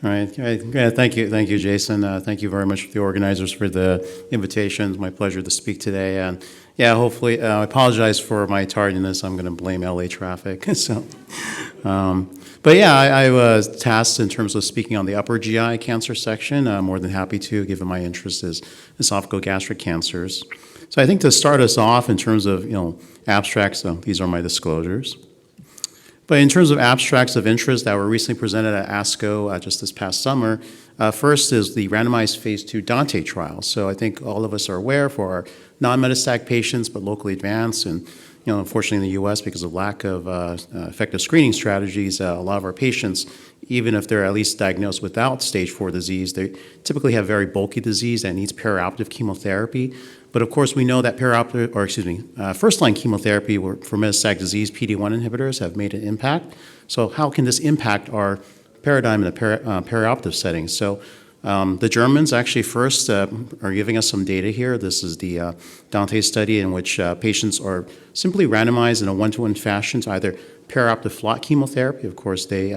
All right. Yeah, thank you, Jason. Thank you very much to the organizers for the invitation. It's my pleasure to speak today. And yeah, hopefully, I apologize for my tardiness. I'm going to blame LA traffic. But yeah, I was tasked in terms of speaking on the upper GI cancer section. I'm more than happy to, given my interest is esophageal gastric cancers. So I think to start us off in terms of abstracts, these are my disclosures. But in terms of abstracts of interest that were recently presented at ASCO just this past summer, first is the randomized phase 2 Dante trial. So I think all of us are aware for our non-metastatic patients but locally advanced, and unfortunately in the U.S. because of lack of effective screening strategies, a lot of our patients, even if they're at least diagnosed without stage 4 disease, they typically have very bulky disease that needs perioperative chemotherapy. But of course, we know that first-line chemotherapy for metastatic disease, PD-1 inhibitors, have made an impact. So how can this impact our paradigm in the perioperative setting? So the Germans actually first are giving us some data here. This is the Dante study in which patients are simply randomized in a one-to-one fashion to either perioperative FLOT chemotherapy. Of course, they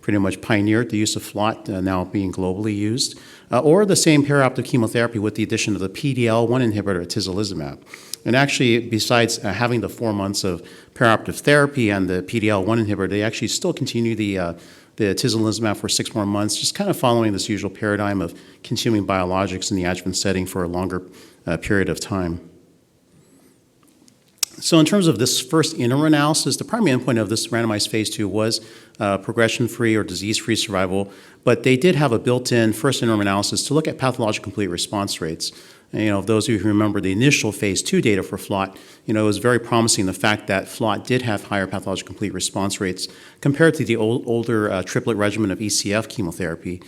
pretty much pioneered the use of FLOT, now being globally used, or the same perioperative chemotherapy with the addition of the PD-L1 inhibitor, atezolizumab. And actually, besides having the 4 months of perioperative therapy and the PD-L1 inhibitor, they actually still continue the atezolizumab for 6 more months, just kind of following this usual paradigm of continuing biologics in the adjuvant setting for a longer period of time. So in terms of this first interim analysis, the primary endpoint of this randomized phase 2 was progression-free or disease-free survival, but they did have a built-in first interim analysis to look at pathologic complete response rates. And, those of you who remember the initial phase 2 data for FLOT, it was very promising the fact that FLOT did have higher pathologic complete response rates compared to the older triplet regimen of ECF chemotherapy.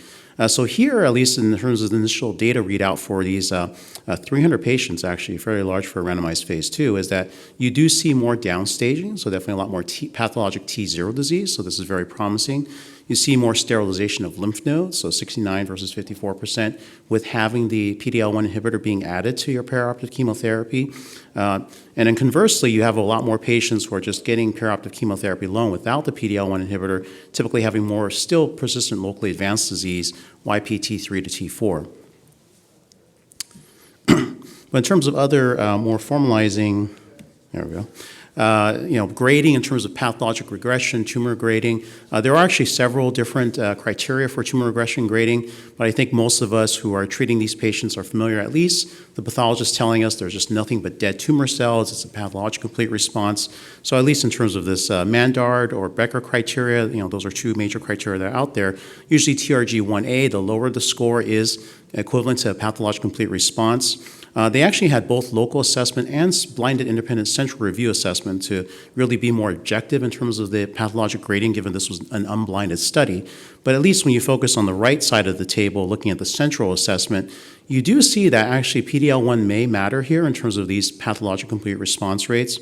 So here, at least in terms of the initial data readout for these 300 patients, actually fairly large for a randomized phase 2, is that you do see more downstaging, so definitely a lot more pathologic T0 disease, so this is very promising. You see more sterilization of lymph nodes, so 69 versus 54%, with having the PD-L1 inhibitor being added to your perioperative chemotherapy. And then conversely, you have a lot more patients who are just getting perioperative chemotherapy alone without the PD-L1 inhibitor, typically having more still persistent locally advanced disease, YPT3 to T4. But in terms of other more formalizing, there we go. Grading in terms of pathologic regression, tumor grading. There are actually several different criteria for tumor regression grading, but I think most of us who are treating these patients are familiar, at least the pathologist telling us there's just nothing but dead tumor cells, it's a pathologic complete response. So at least in terms of this Mandard or Becker criteria, those are two major criteria that are out there. Usually TRG1A, the lower the score is equivalent to a pathologic complete response. They actually had both local assessment and blinded independent central review assessment to really be more objective in terms of the pathologic grading, given this was an unblinded study. But at least when you focus on the right side of the table, looking at the central assessment, you do see that actually PD-L1 may matter here in terms of these pathologic complete response rates.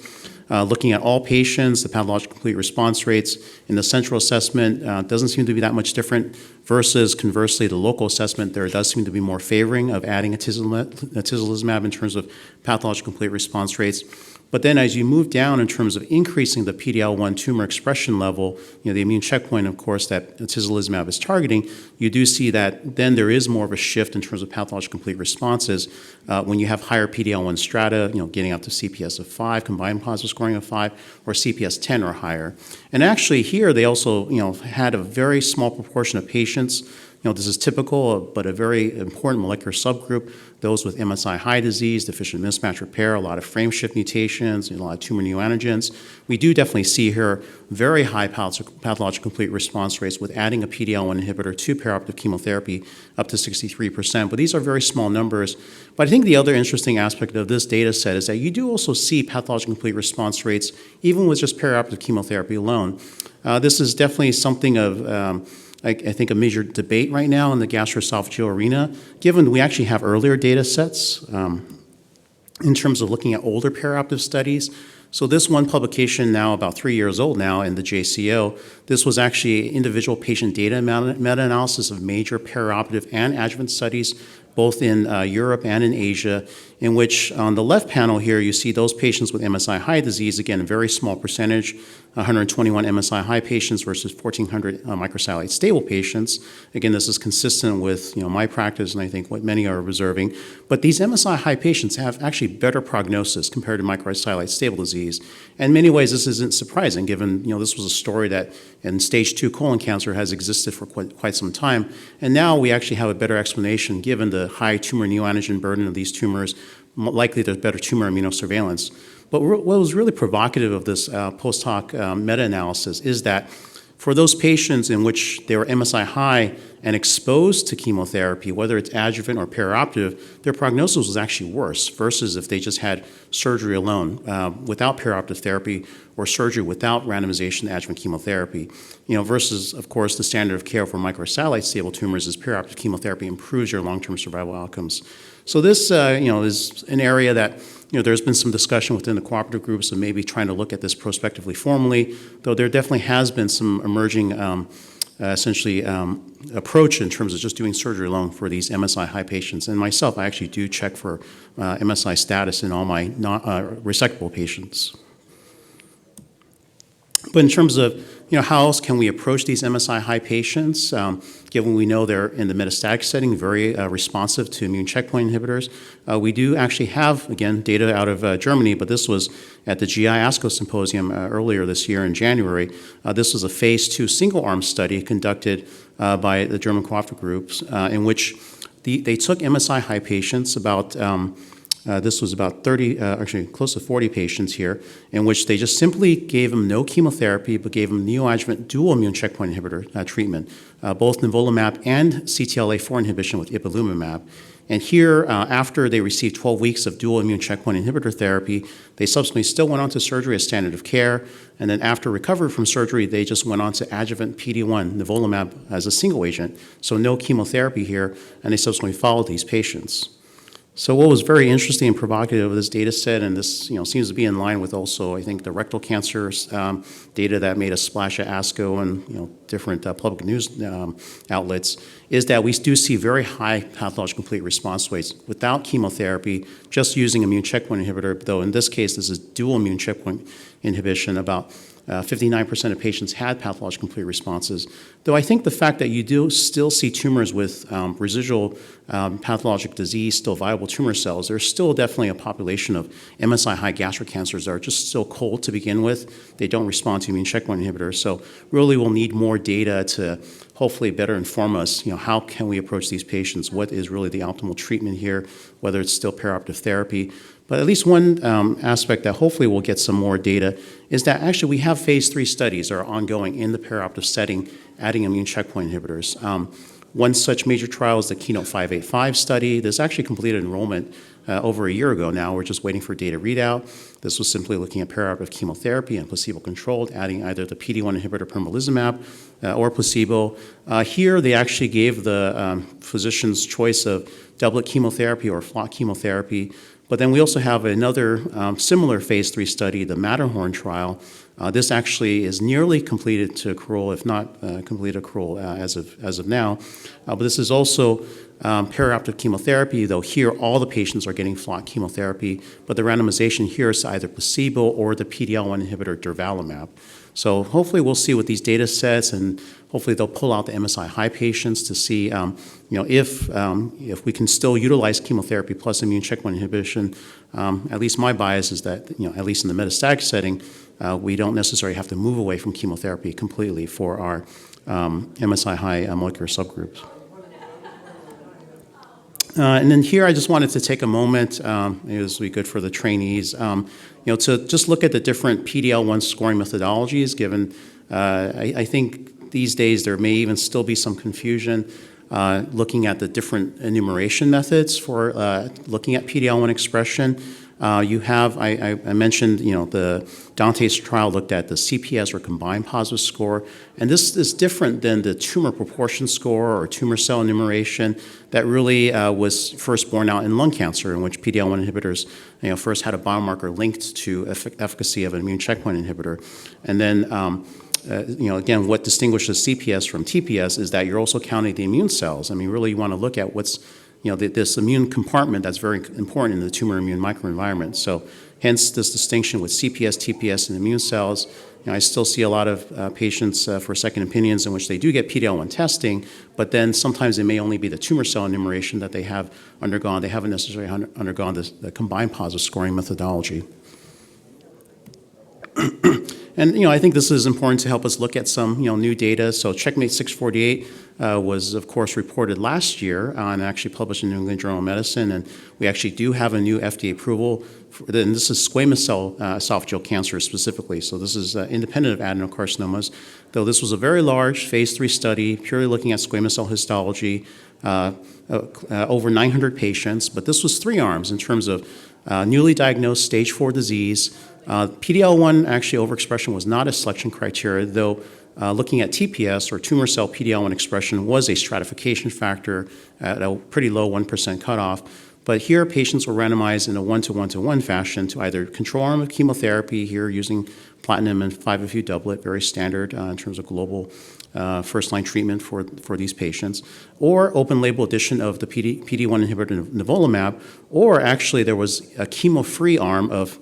Looking at all patients, the pathologic complete response rates in the central assessment doesn't seem to be that much different versus conversely the local assessment. There does seem to be more favoring of adding atezolizumab in terms of pathologic complete response rates. But then as you move down in terms of increasing the PD-L1 tumor expression level, the immune checkpoint, of course, that atezolizumab is targeting, you do see that then there is more of a shift in terms of pathologic complete responses when you have higher PD-L1 strata, getting up to CPS of 5, combined positive scoring of 5, or CPS 10 or higher. And actually here they also, had a very small proportion of patients. This is typical, but a very important molecular subgroup, those with MSI high disease, deficient mismatch repair, a lot of frame shift mutations, a lot of tumor neoantigens. We do definitely see here very high pathologic complete response rates with adding a PD-L1 inhibitor to perioperative chemotherapy up to 63%, but these are very small numbers. But I think the other interesting aspect of this data set is that you do also see pathologic complete response rates even with just perioperative chemotherapy alone. This is definitely something of I think a major debate right now in the gastroesophageal arena, given we actually have earlier data sets in terms of looking at older perioperative studies. So this one publication now about 3 years old now in the JCO, this was actually individual patient data meta-analysis of major perioperative and adjuvant studies, both in Europe and in Asia, in which on the left panel here, you see those patients with MSI-high disease, again, a very small percentage, 121 MSI-high patients versus 1,400 microsatellite stable patients. Again, this is consistent with my practice and I think what many are observing. But these MSI-high patients have actually better prognosis compared to microsatellite stable disease. And in many ways, this isn't surprising, given this was a story that in stage 2 colon cancer has existed for quite some time. And now we actually have a better explanation, given the high tumor neoantigen burden of these tumors. Likely there's better tumor immunosurveillance. But what was really provocative of this post hoc meta-analysis is that for those patients in which they were MSI high and exposed to chemotherapy, whether it's adjuvant or perioperative, their prognosis was actually worse versus if they just had surgery alone without perioperative therapy or surgery without randomization to adjuvant chemotherapy. Versus, of course, the standard of care for microsatellite stable tumors is perioperative chemotherapy improves your long-term survival outcomes. So this, is an area that there's been some discussion within the cooperative groups of maybe trying to look at this prospectively formally, though there definitely has been some emerging approach in terms of just doing surgery alone for these MSI high patients. And myself, I actually do check for MSI status in all my resectable patients. But in terms of how else can we approach these MSI high patients, given we know they're in the metastatic setting, very responsive to immune checkpoint inhibitors. We do actually have, again, data out of Germany, but this was at the GI ASCO Symposium earlier this year in January. This was a phase 2 single-arm study conducted by the German cooperative groups in which they took MSI high patients, this was about 30, actually close to 40 patients here, in which they just simply gave them no chemotherapy, but gave them neoadjuvant dual immune checkpoint inhibitor treatment, both nivolumab and CTLA-4 inhibition with ipilimumab. And here, after they received 12 weeks of dual immune checkpoint inhibitor therapy, they subsequently still went on to surgery as standard of care. And then after recovery from surgery, they just went on to adjuvant PD-1 nivolumab as a single agent. So no chemotherapy here, and they subsequently followed these patients. So what was very interesting and provocative of this data set, and this seems to be in line with also, I think, the rectal cancer data that made a splash at ASCO and different public news outlets, is that we do see very high pathological complete response rates without chemotherapy, just using immune checkpoint inhibitor, though in this case this is dual immune checkpoint inhibition. About 59% of patients had pathological complete responses, though I think the fact that you do still see tumors with residual pathologic disease, still viable tumor cells, there's still definitely a population of MSI-high gastric cancers that are just still cold to begin with. They don't respond to immune checkpoint inhibitors, so really we'll need more data to hopefully better inform us, how can we approach these patients, what is really the optimal treatment here, whether it's still perioperative therapy. But at least one aspect that hopefully we'll get some more data is that actually we have phase 3 studies that are ongoing in the perioperative setting, adding immune checkpoint inhibitors. One such major trial is the KEYNOTE-585 study. This actually completed enrollment over a year ago now. We're just waiting for data readout. This was simply looking at perioperative chemotherapy and placebo-controlled, adding either the PD-1 inhibitor pembrolizumab or placebo. Here they actually gave the physician's choice of doublet chemotherapy or FLOT chemotherapy. But then we also have another similar phase 3 study, the Matterhorn trial. This actually is nearly completed to accrual, if not completed accrual as of now. But this is also perioperative chemotherapy, though here all the patients are getting FLOT chemotherapy, but the randomization here is either placebo or the PD-L1 inhibitor durvalumab. So hopefully we'll see with these data sets, and hopefully they'll pull out the MSI-high patients to see if we can still utilize chemotherapy plus immune checkpoint inhibition. At least my bias is that, at least in the metastatic setting, we don't necessarily have to move away from chemotherapy completely for our MSI-high molecular subgroups. And then here I just wanted to take a moment, it was really good for the trainees, to just look at the different PD-L1 scoring methodologies, given I think these days there may even still be some confusion looking at the different enumeration methods for looking at PD-L1 expression. You have, I mentioned, the Dante's trial looked at the CPS or combined positive score, and this is different than the tumor proportion score or tumor cell enumeration that really was first borne out in lung cancer, in which PD-L1 inhibitors, first had a biomarker linked to efficacy of an immune checkpoint inhibitor, and then again, what distinguishes CPS from TPS is that you're also counting the immune cells. I mean, really you want to look at what's this immune compartment that's very important in the tumor immune microenvironment. So hence this distinction with CPS, TPS, and immune cells. I still see a lot of patients for second opinions in which they do get PD-L1 testing, but then sometimes it may only be the tumor cell enumeration that they have undergone. They haven't necessarily undergone the combined positive scoring methodology. And I think this is important to help us look at some new data. So Checkmate 648 was of course reported last year and actually published in New England Journal of Medicine, and we actually do have a new FDA approval, and this is squamous cell esophageal cancer specifically. So this is independent of adenocarcinomas, though this was a very large phase 3 study purely looking at squamous cell histology, over 900 patients, but this was 3 arms in terms of newly diagnosed stage 4 disease. PD-L1 actually overexpression was not a selection criteria, though looking at TPS or tumor cell PD-L1 expression was a stratification factor at a pretty low 1% cutoff. But here patients were randomized in a 1-to-1-to-1 fashion to either control arm of chemotherapy, here using platinum and 5-FU doublet, very standard in terms of global first-line treatment for these patients, or open-label addition of the PD-1 inhibitor nivolumab, or actually there was a chemo-free arm of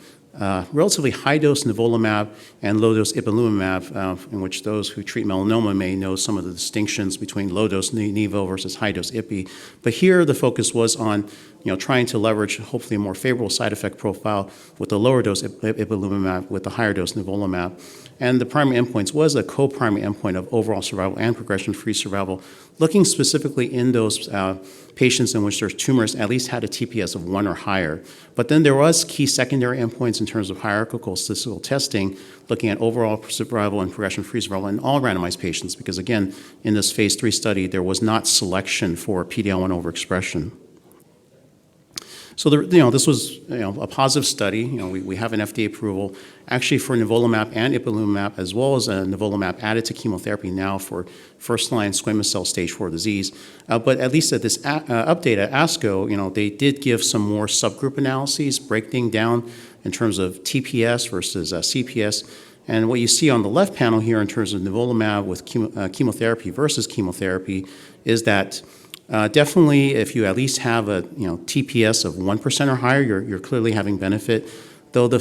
relatively high-dose nivolumab and low-dose ipilimumab, in which those who treat melanoma may know some of the distinctions between low-dose nivo versus high-dose ipi. But here the focus was on trying to leverage hopefully a more favorable side effect profile with the lower-dose ipilimumab with the higher-dose nivolumab. And the primary endpoints was a co-primary endpoint of overall survival and progression-free survival, looking specifically in those patients in which their tumors at least had a TPS of 1 or higher. But then there was key secondary endpoints in terms of hierarchical statistical testing, looking at overall survival and progression-free survival in all randomized patients, because again, in this phase 3 study, there was not selection for PD-L1 overexpression. So this was a positive study. We have an FDA approval actually for nivolumab and ipilimumab, as well as nivolumab added to chemotherapy now for first-line squamous cell stage 4 disease. But at least at this update at ASCO, they did give some more subgroup analyses, breaking down in terms of TPS versus CPS. And what you see on the left panel here in terms of nivolumab with chemotherapy versus chemotherapy is that definitely, if you at least have a TPS of 1% or higher, you're clearly having benefit. Though the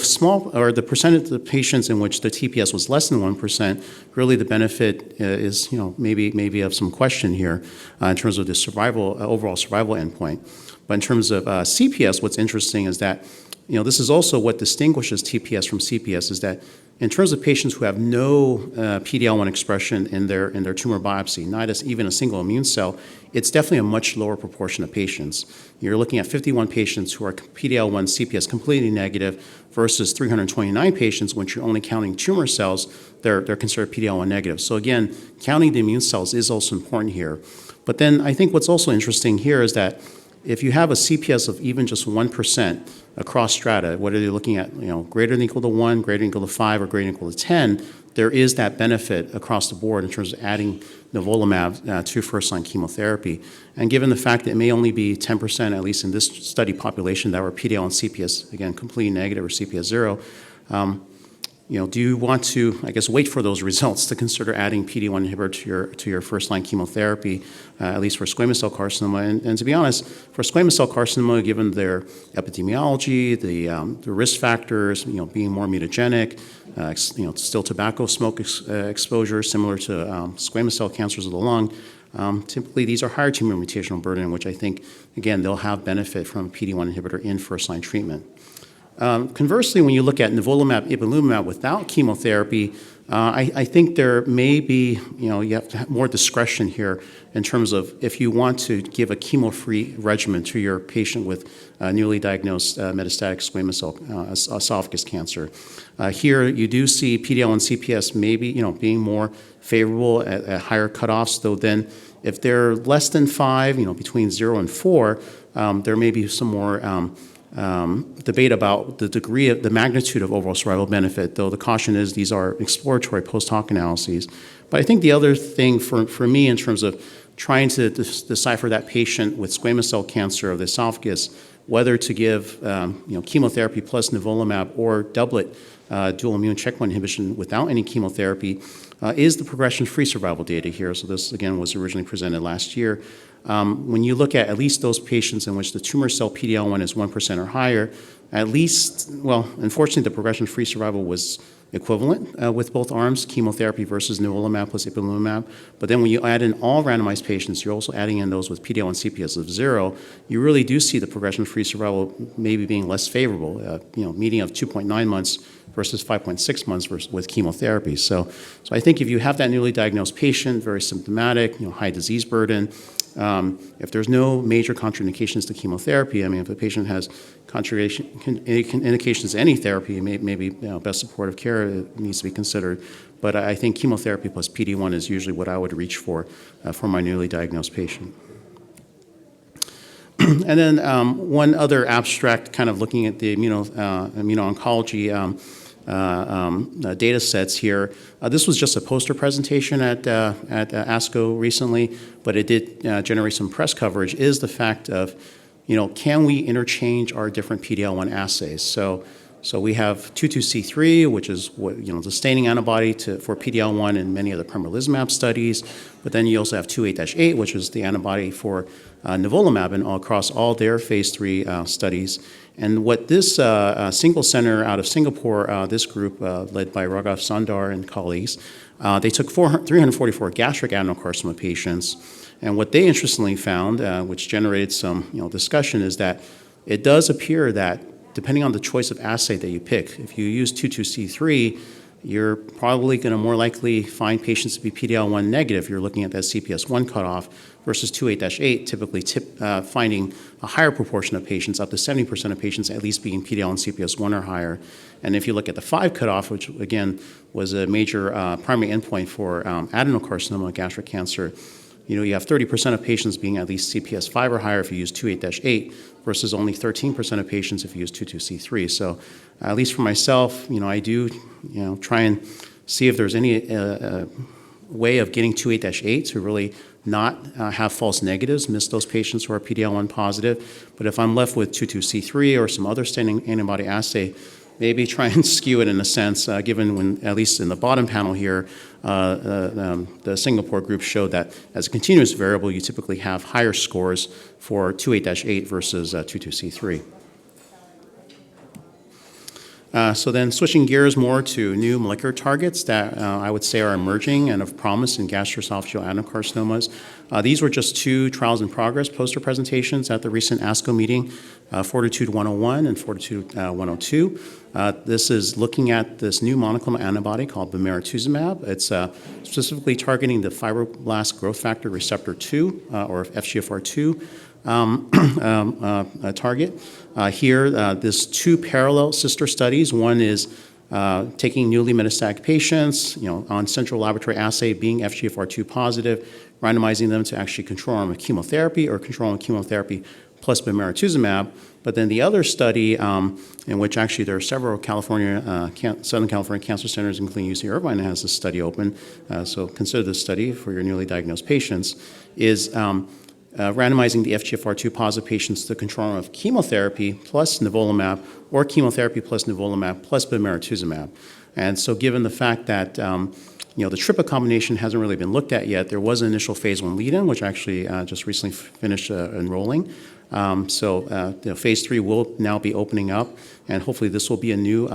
percentage of the patients in which the TPS was less than 1%, really the benefit is maybe of some question here in terms of the overall survival endpoint. But in terms of CPS, what's interesting is that this is also what distinguishes TPS from CPS, is that in terms of patients who have no PD-L1 expression in their tumor biopsy, not even a single immune cell, it's definitely a much lower proportion of patients. You're looking at 51 patients who are PD-L1 CPS completely negative versus 329 patients, which you're only counting tumor cells, they're considered PD-L1 negative. So again, counting the immune cells is also important here. But then I think what's also interesting here is that if you have a CPS of even just 1% across strata, whether you're looking at greater than equal to 1, greater than equal to 5, or greater than equal to 10, there is that benefit across the board in terms of adding nivolumab to first-line chemotherapy. And given the fact that it may only be 10%, at least in this study population, that were PD-L1 CPS, again, completely negative or CPS 0, do you want to, wait for those results to consider adding PD-1 inhibitor to your first-line chemotherapy, at least for squamous cell carcinoma? And to be honest, for squamous cell carcinoma, given their epidemiology, the risk factors, being more mutagenic, still tobacco smoke exposure, similar to squamous cell cancers of the lung, typically these are higher tumor mutational burden, which I think, again, they'll have benefit from a PD-1 inhibitor in first-line treatment. Conversely, when you look at nivolumab, ipilimumab without chemotherapy, I think there may be, you have to have more discretion here in terms of if you want to give a chemo-free regimen to your patient with newly diagnosed metastatic squamous cell esophagus cancer. Here, you do see PD-L1 CPS maybe, being more favorable at higher cutoffs, though then if they're less than 5, between 0 and 4, there may be some more debate about the degree of the magnitude of overall survival benefit, though the caution is these are exploratory post-hoc analyses. But I think the other thing for me in terms of trying to decipher that patient with squamous cell cancer of the esophagus, whether to give chemotherapy plus nivolumab or doublet dual immune checkpoint inhibition without any chemotherapy, is the progression-free survival data here. So this, again, was originally presented last year. When you look at least those patients in which the tumor cell PD-L1 is 1% or higher, at least, well, unfortunately, the progression-free survival was equivalent with both arms, chemotherapy versus nivolumab plus ipilimumab. But then when you add in all randomized patients, you're also adding in those with PD-L1 CPS of 0, you really do see the progression-free survival maybe being less favorable, median of 2.9 months versus 5.6 months with chemotherapy. So I think if you have that newly diagnosed patient, very symptomatic, high disease burden, if there's no major contraindications to chemotherapy, I mean, if a patient has indications to any therapy, maybe best supportive care needs to be considered. But I think chemotherapy plus PD-1 is usually what I would reach for my newly diagnosed patient. And then one other abstract kind of looking at the immuno-oncology data sets here. This was just a poster presentation at ASCO recently, but it did generate some press coverage, is the fact of, can we interchange our different PD-L1 assays? So we have 22C3, which is the staining antibody for PD-L1 in many of the pembrolizumab studies, but then you also have 28-8, which is the antibody for nivolumab across all their phase 3 studies. And what this single center out of Singapore, this group led by Raghav Sandar and colleagues, they took 344 gastric adenocarcinoma patients, and what they interestingly found, which generated some discussion, is that it does appear that depending on the choice of assay that you pick, if you use 22C3, you're probably going to more likely find patients to be PD-L1 negative. You're looking at that CPS1 cutoff versus 28-8, typically finding a higher proportion of patients, up to 70% of patients at least being PD-L1 CPS1 or higher. And if you look at the 5 cutoff, which again was a major primary endpoint for adenocarcinoma, gastric cancer, you have 30% of patients being at least CPS 5 or higher if you use 28-8 versus only 13% of patients if you use 22C3. So at least for myself, I do try and see if there's any way of getting 28-8 to really not have false negatives, miss those patients who are PD-L1 positive. But if I'm left with 22C3 or some other staining antibody assay, maybe try and skew it in a sense, given when, at least in the bottom panel here, the Singapore group showed that as a continuous variable, you typically have higher scores for 28-8 versus 22C3. So then switching gears more to new molecular targets that I would say are emerging and of promise in gastroesophageal adenocarcinomas. These were just 2 trials in progress poster presentations at the recent ASCO meeting, Fortitude 101 and Fortitude 102. This is looking at this new monoclonal antibody called bemarituzumab. It's specifically targeting the fibroblast growth factor receptor 2, or FGFR2 target. Here, there's 2 parallel sister studies. One is taking newly metastatic patients, on central laboratory assay being FGFR2 positive, randomizing them to actually control arm of chemotherapy or control arm of chemotherapy plus bemarituzumab. But then the other study, in which actually there are several Southern California cancer centers, including UC Irvine, has this study open, so consider this study for your newly diagnosed patients, is randomizing the FGFR2 positive patients to the control arm of chemotherapy plus nivolumab or chemotherapy plus nivolumab plus bemarituzumab. And so given the fact that the triplet combination hasn't really been looked at yet, there was an initial phase 1 lead-in, which actually just recently finished enrolling. Phase 3 will now be opening up, and hopefully this will be a new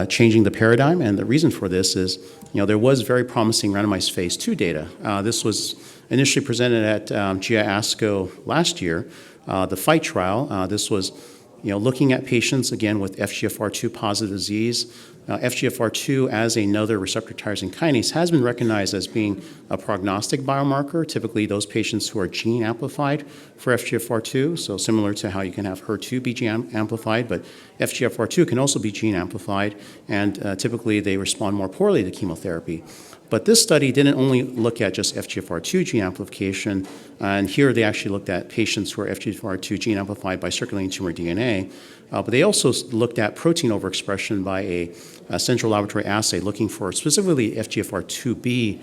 changing the paradigm. And the reason for this is, there was very promising randomized phase 2 data. This was initially presented at GI ASCO last year, the FIGHT trial. This was looking at patients, again, with FGFR2 positive disease. FGFR2 as another receptor tyrosine kinase has been recognized as being a prognostic biomarker, typically those patients who are gene amplified for FGFR2, so similar to how you can have HER2 be gene amplified, but FGFR2 can also be gene amplified, and typically they respond more poorly to chemotherapy. But this study didn't only look at just FGFR2 gene amplification, and here they actually looked at patients who are FGFR2 gene amplified by circulating tumor DNA, but they also looked at protein overexpression by a central laboratory assay looking for specifically FGFR2b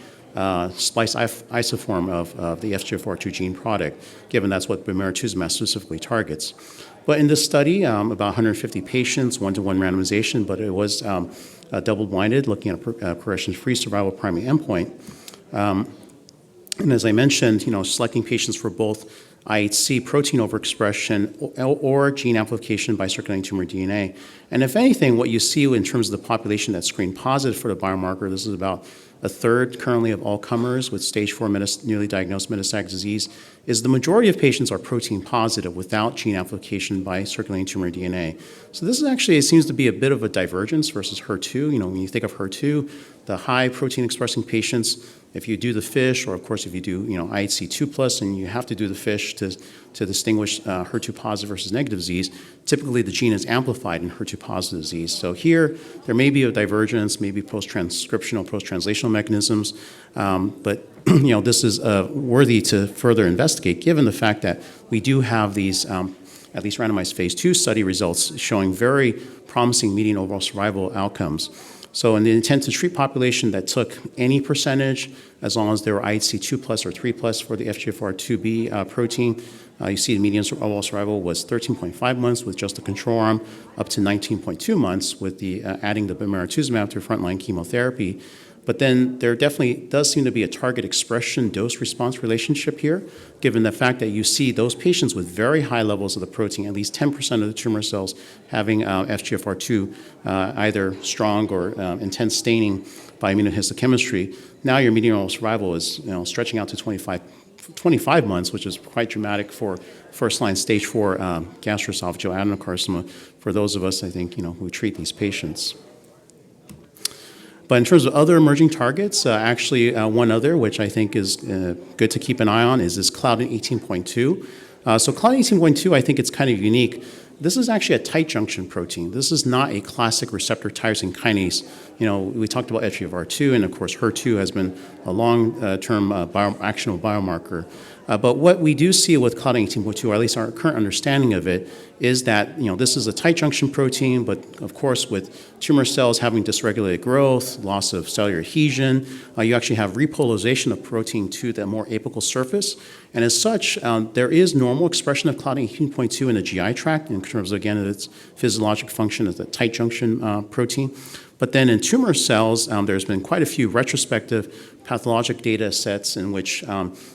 splice isoform of the FGFR2 gene product, given that's what bemarituzumab specifically targets. But in this study, about 150 patients, one-to-one randomization, but it was double-blinded, looking at progression-free survival primary endpoint. And as I mentioned, selecting patients for both IHC protein overexpression or gene amplification by circulating tumor DNA. And if anything, what you see in terms of the population that's screened positive for the biomarker, this is about a third currently of all comers with stage 4 newly diagnosed metastatic disease, is the majority of patients are protein positive without gene amplification by circulating tumor DNA. So this is actually, it seems to be a bit of a divergence versus HER2. When you think of HER2, the high protein expressing patients, if you do the FISH, or of course if you do IHC2+, and you have to do the FISH to distinguish HER2 positive versus negative disease, typically the gene is amplified in HER2 positive disease. So here, there may be a divergence, maybe post-transcriptional, post-translational mechanisms, but this is worthy to further investigate given the fact that we do have these at least randomized phase 2 study results showing very promising median overall survival outcomes. So in the intent to treat population that took any percentage, as long as they were IHC2+ or 3+ for the FGFR2b protein, you see the median overall survival was 13.5 months with just the control arm, up to 19.2 months with the adding the bemarituzumab to frontline chemotherapy. But then there definitely does seem to be a target expression dose-response relationship here, given the fact that you see those patients with very high levels of the protein, at least 10% of the tumor cells having FGFR2, either strong or intense staining by immunohistochemistry. Now your median overall survival is stretching out to 25 months, which is quite dramatic for first-line stage 4 gastroesophageal adenocarcinoma for those of us, I think, who treat these patients. But in terms of other emerging targets, actually one other, which I think is good to keep an eye on, is this Claudin 18.2. So Claudin 18.2, I think it's kind of unique. This is actually a tight junction protein. This is not a classic receptor tyrosine kinase. We talked about FGFR2, and of course HER2 has been a long-term actionable biomarker. But what we do see with Claudin 18.2, or at least our current understanding of it, is that this is a tight junction protein, but of course with tumor cells having dysregulated growth, loss of cellular adhesion, you actually have repolarization of protein to the more apical surface. And as such, there is normal expression of Claudin 18.2 in the GI tract in terms of, again, its physiologic function as a tight junction protein. But then in tumor cells, there's been quite a few retrospective pathologic data sets in which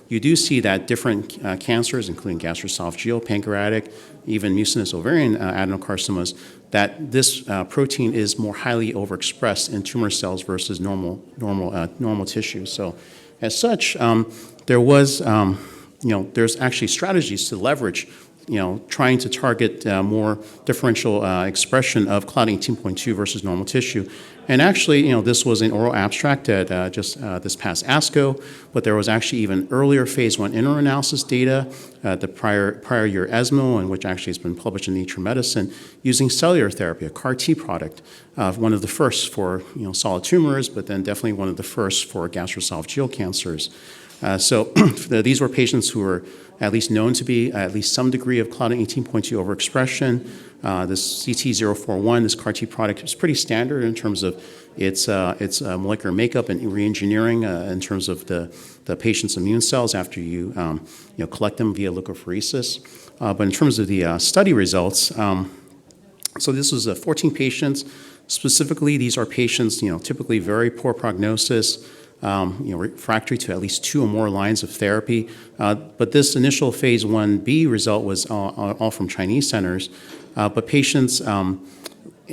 you do see that different cancers, including gastroesophageal, pancreatic, even mucinous ovarian adenocarcinomas, that this protein is more highly overexpressed in tumor cells versus normal tissue. So as such, there's actually strategies to leverage trying to target more differential expression of Claudin 18.2 versus normal tissue. And actually, this was an oral abstract at just this past ASCO, but there was actually even earlier phase 1 interim analysis data at the prior year ESMO, and which actually has been published in Nature Medicine, using cellular therapy, a CAR T product, one of the first for solid tumors, but then definitely one of the first for gastroesophageal cancers. So these were patients who were at least known to be at least some degree of Claudin 18.2 overexpression. This CT041, this CAR T product, is pretty standard in terms of its molecular makeup and re-engineering in terms of the patient's immune cells after you collect them via leukapheresis. But in terms of the study results, so this was 14 patients. Specifically, these are patients, typically very poor prognosis, refractory to at least 2 or more lines of therapy. But this initial phase 1b result was all from Chinese centers. But patients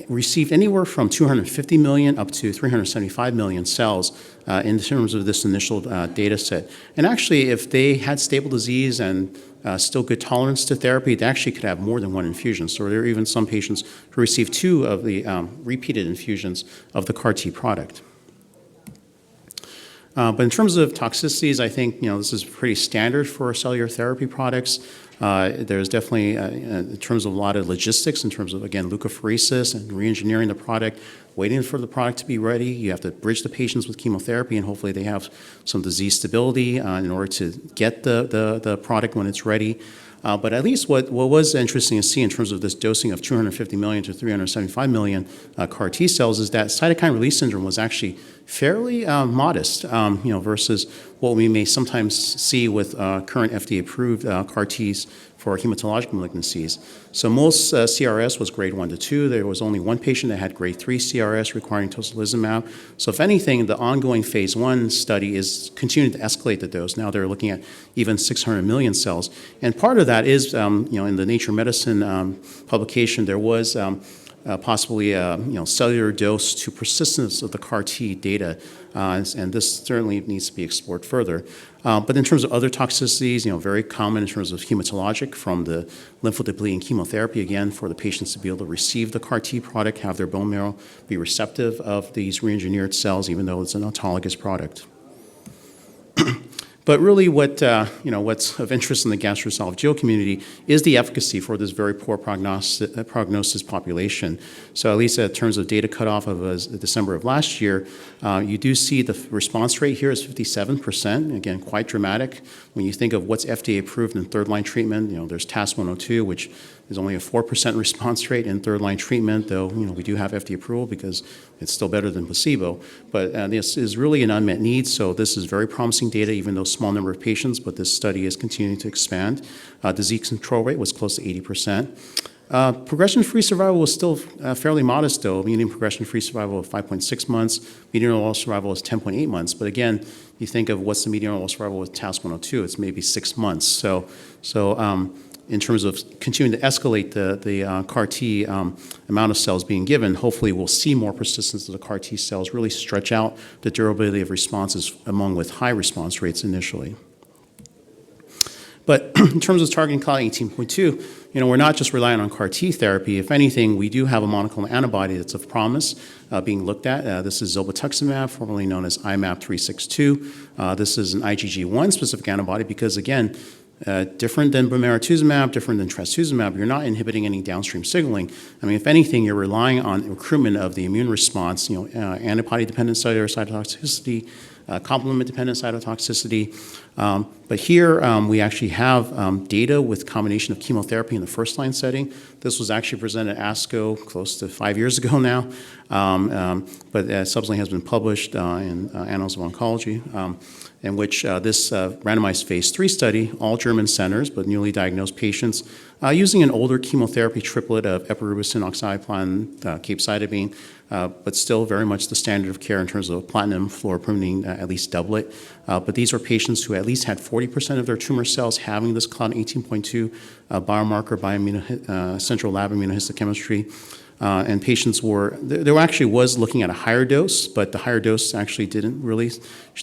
received anywhere from 250 million up to 375 million cells in terms of this initial data set. And actually, if they had stable disease and still good tolerance to therapy, they actually could have more than 1 infusion. So there are even some patients who received 2 of the repeated infusions of the CAR T product. But in terms of toxicities, I think this is pretty standard for cellular therapy products. There's definitely, in terms of a lot of logistics, in terms of, again, leukapheresis and re-engineering the product, waiting for the product to be ready. You have to bridge the patients with chemotherapy, and hopefully they have some disease stability in order to get the product when it's ready. But at least what was interesting to see in terms of this dosing of 250 million to 375 million CAR T cells is that cytokine release syndrome was actually fairly modest, versus what we may sometimes see with current FDA-approved CAR Ts for hematologic malignancies. So most CRS was grade 1 to 2. There was only one patient that had grade 3 CRS requiring tocilizumab. So if anything, the ongoing phase 1 study is continuing to escalate the dose. Now they're looking at even 600 million cells. And part of that is, in the Nature Medicine publication, there was possibly cellular dose to persistence of the CAR T data, and this certainly needs to be explored further. But in terms of other toxicities, very common in terms of hematologic from the lymphodepleting chemotherapy, again, for the patients to be able to receive the CAR T product, have their bone marrow be receptive of these re-engineered cells, even though it's an autologous product. But really what's of interest in the gastroesophageal community is the efficacy for this very poor prognosis population. So at least in terms of data cutoff of December of last year, you do see the response rate here is 57%, again, quite dramatic. When you think of what's FDA approved in third-line treatment, there's TAS-102, which is only a 4% response rate in third-line treatment, though we do have FDA approval because it's still better than placebo. But this is really an unmet need, so this is very promising data, even though small number of patients, but this study is continuing to expand. Disease control rate was close to 80%. Progression-free survival was still fairly modest, though. Median progression-free survival of 5.6 months. Median overall survival is 10.8 months. But again, you think of what's the median overall survival with TAS-102, it's maybe 6 months. So in terms of continuing to escalate the CAR T amount of cells being given, hopefully we'll see more persistence of the CAR T cells really stretch out the durability of responses among with high response rates initially. But in terms of targeting Claudin 18.2, we're not just relying on CAR T therapy. If anything, we do have a monoclonal antibody that's of promise being looked at. This is zolbetuximab, formerly known as IMAP362. This is an IgG1 specific antibody because, again, different than bemarituzumab, different than trastuzumab, you're not inhibiting any downstream signaling. I mean, if anything, you're relying on recruitment of the immune response, antibody-dependent cellular cytotoxicity, complement-dependent cytotoxicity. But here we actually have data with combination of chemotherapy in the first-line setting. This was actually presented at ASCO close to 5 years ago now, but subsequently has been published in Annals of Oncology, in which this randomized phase 3 study, all German centers, but newly diagnosed patients, using an older chemotherapy triplet of epirubicin, oxaliplatin, capecitabine, but still very much the standard of care in terms of platinum, fluoropyrimidine, at least doublet. But these are patients who at least had 40% of their tumor cells having this Claudin 18.2 biomarker, central lab immunohistochemistry. And patients there actually was looking at a higher dose, but the higher dose actually didn't really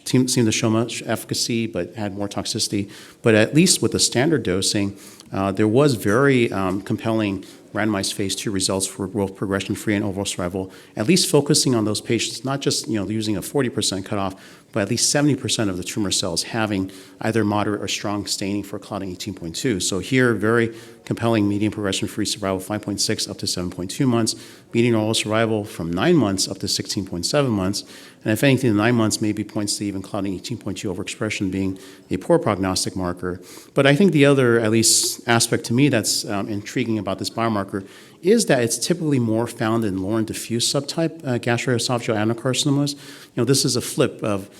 seem to show much efficacy, but had more toxicity. But at least with the standard dosing, there was very compelling randomized phase 2 results for both progression-free and overall survival, at least focusing on those patients, not just using a 40% cutoff, but at least 70% of the tumor cells having either moderate or strong staining for Claudin 18.2. So here, very compelling median progression-free survival, 5.6 up to 7.2 months, median overall survival from 9 months up to 16.7 months, and if anything, the 9 months maybe points to even Claudin 18.2 overexpression being a poor prognostic marker. But I think the other, at least, aspect to me that's intriguing about this biomarker is that it's typically more found in lower and diffuse subtype gastroesophageal adenocarcinomas. This is a flip of,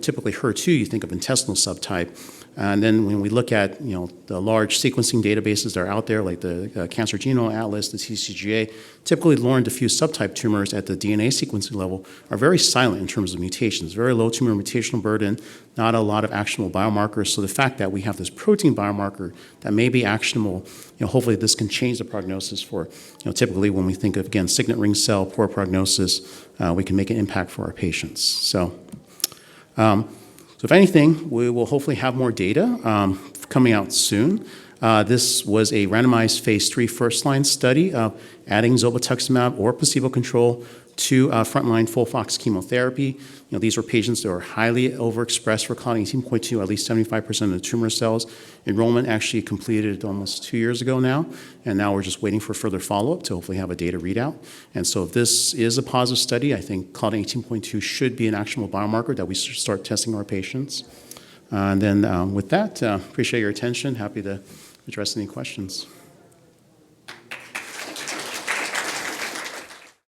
typically HER2, you think of intestinal subtype. And then when we look at, the large sequencing databases that are out there, like the Cancer Genome Atlas, the TCGA, typically lower and diffuse subtype tumors at the DNA sequencing level are very silent in terms of mutations, very low tumor mutational burden, not a lot of actionable biomarkers. So the fact that we have this protein biomarker that may be actionable, hopefully this can change the prognosis for, typically when we think of, again, signet ring cell, poor prognosis, we can make an impact for our patients. So if anything, we will hopefully have more data coming out soon. This was a randomized phase 3 first-line study of adding zolbetuximab or placebo control to frontline FOLFOX chemotherapy. These were patients that were highly overexpressed for Claudin 18.2, at least 75% of the tumor cells. Enrollment actually completed almost 2 years ago now, and now we're just waiting for further follow-up to hopefully have a data readout. And so if this is a positive study, I think Claudin 18.2 should be an actionable biomarker that we should start testing our patients. And then with that, appreciate your attention. Happy to address any questions.